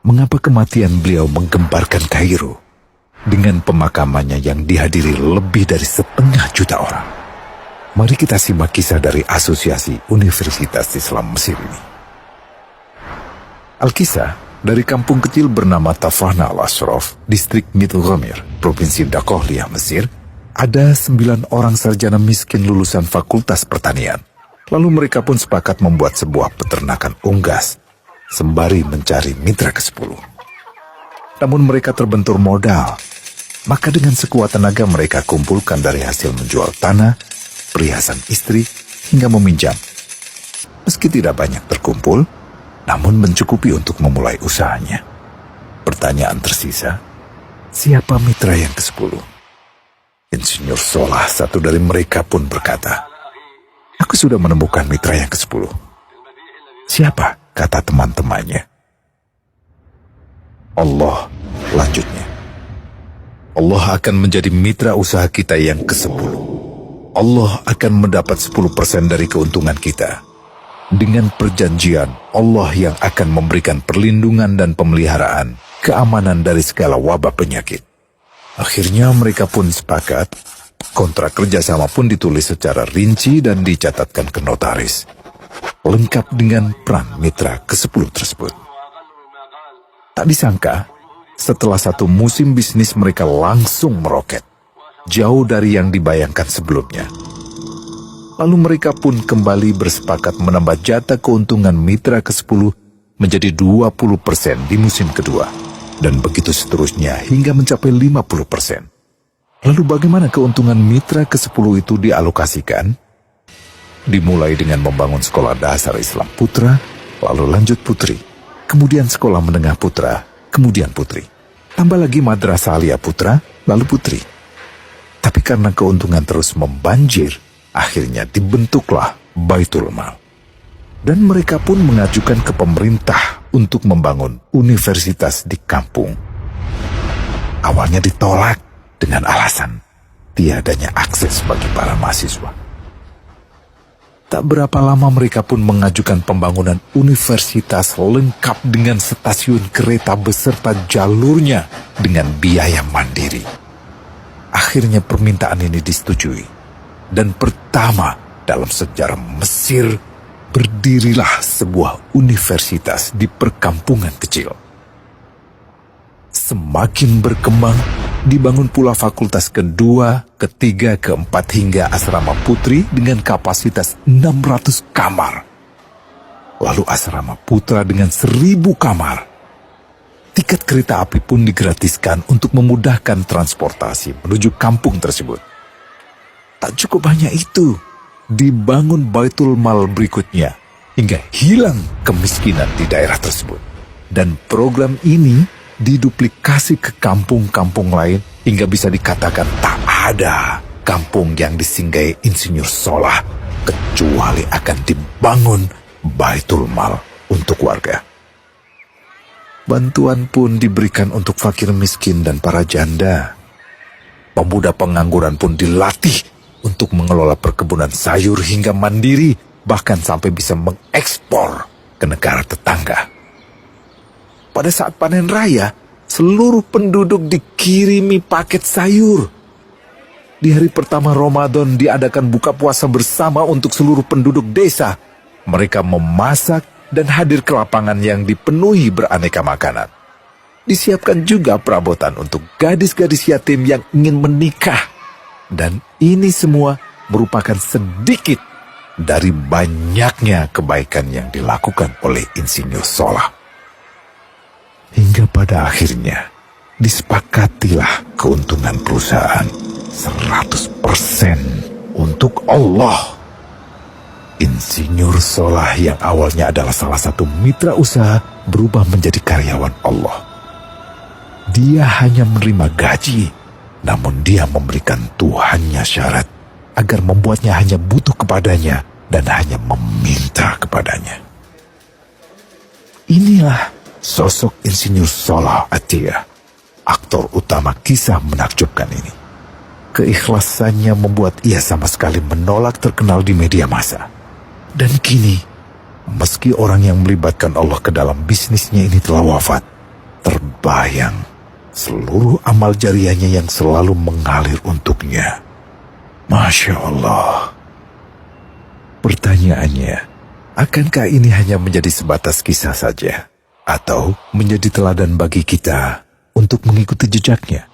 mengapa kematian beliau menggemparkan Kairo dengan pemakamannya yang dihadiri lebih dari 1,5 juta orang. Mari kita simak kisah dari Asosiasi Universitas Islam Mesir ini. Al-Kisah dari kampung kecil bernama Tafahna al-Ashraf, distrik Mitghamir, provinsi Dakohliyah, Mesir, ada 9 orang sarjana miskin lulusan Fakultas Pertanian. Lalu mereka pun sepakat membuat sebuah peternakan unggas, sembari mencari mitra ke-10. Namun mereka terbentur modal, maka dengan sekuat tenaga mereka kumpulkan dari hasil menjual tanah, perhiasan istri, hingga meminjam. Meski tidak banyak terkumpul, namun mencukupi untuk memulai usahanya. Pertanyaan tersisa, siapa mitra yang ke-10? Insinyur Solah, satu dari mereka pun berkata, "Aku sudah menemukan mitra yang ke-10. Siapa?" kata teman-temannya. "Allah," lanjutnya. "Allah akan menjadi mitra usaha kita yang ke-10. Allah akan mendapat 10% dari keuntungan kita. Dengan perjanjian, Allah yang akan memberikan perlindungan dan pemeliharaan, keamanan dari segala wabah penyakit." Akhirnya mereka pun sepakat. Kontrak kerjasama pun ditulis secara rinci dan dicatatkan ke notaris, lengkap dengan peran mitra ke-10 tersebut. Tak disangka, setelah 1 musim bisnis mereka langsung meroket, jauh dari yang dibayangkan sebelumnya. Lalu mereka pun kembali bersepakat menambah jatah keuntungan mitra ke-10 menjadi 20% di musim kedua, dan begitu seterusnya hingga mencapai 50%. Lalu bagaimana keuntungan mitra ke-10 itu dialokasikan? Dimulai dengan membangun sekolah dasar Islam putra, lalu lanjut putri, kemudian sekolah menengah putra, kemudian putri. Tambah lagi madrasah aliyah putra, lalu putri. Tapi karena keuntungan terus membanjir, akhirnya dibentuklah Baitul Mal. Dan mereka pun mengajukan ke pemerintah untuk membangun universitas di kampung. Awalnya ditolak dengan alasan tiadanya akses bagi para mahasiswa. Tak berapa lama mereka pun mengajukan pembangunan universitas lengkap dengan stasiun kereta beserta jalurnya dengan biaya mandiri. Akhirnya permintaan ini disetujui, dan pertama dalam sejarah Mesir berdirilah sebuah universitas di perkampungan kecil. Semakin berkembang, dibangun pula fakultas kedua, ketiga, keempat hingga asrama putri dengan kapasitas 600 kamar. Lalu asrama putra dengan 1.000 kamar. Tiket kereta api pun digratiskan untuk memudahkan transportasi menuju kampung tersebut. Tak cukup hanya itu, dibangun Baitul Mal berikutnya hingga hilang kemiskinan di daerah tersebut. Dan program ini diduplikasi ke kampung-kampung lain hingga bisa dikatakan tak ada kampung yang disinggahi Insinyur Solah kecuali akan dibangun Baitul Mal untuk warga. Bantuan pun diberikan untuk fakir miskin dan para janda. Pemuda pengangguran pun dilatih untuk mengelola perkebunan sayur hingga mandiri, bahkan sampai bisa mengekspor ke negara tetangga. Pada saat panen raya, seluruh penduduk dikirimi paket sayur. Di hari pertama Ramadan diadakan buka puasa bersama untuk seluruh penduduk desa. Mereka memasak dan hadir ke lapangan yang dipenuhi beraneka makanan. Disiapkan juga perabotan untuk gadis-gadis yatim yang ingin menikah. Dan ini semua merupakan sedikit dari banyaknya kebaikan yang dilakukan oleh Insinyur Solah. Hingga pada akhirnya disepakatilah keuntungan perusahaan 100% untuk Allah. Insinyur Solah yang awalnya adalah salah satu mitra usaha berubah menjadi karyawan Allah. Dia hanya menerima gaji, namun dia memberikan Tuhannya syarat agar membuatnya hanya butuh kepadanya dan hanya meminta kepadanya. Inilah sosok Insinyur Solah Atiyah, aktor utama kisah menakjubkan ini. Keikhlasannya membuat ia sama sekali menolak terkenal di media massa. Dan kini, meski orang yang melibatkan Allah ke dalam bisnisnya ini telah wafat, terbayang seluruh amal jariahnya yang selalu mengalir untuknya. Masya Allah. Pertanyaannya, akankah ini hanya menjadi sebatas kisah saja? Atau menjadi teladan bagi kita untuk mengikuti jejaknya?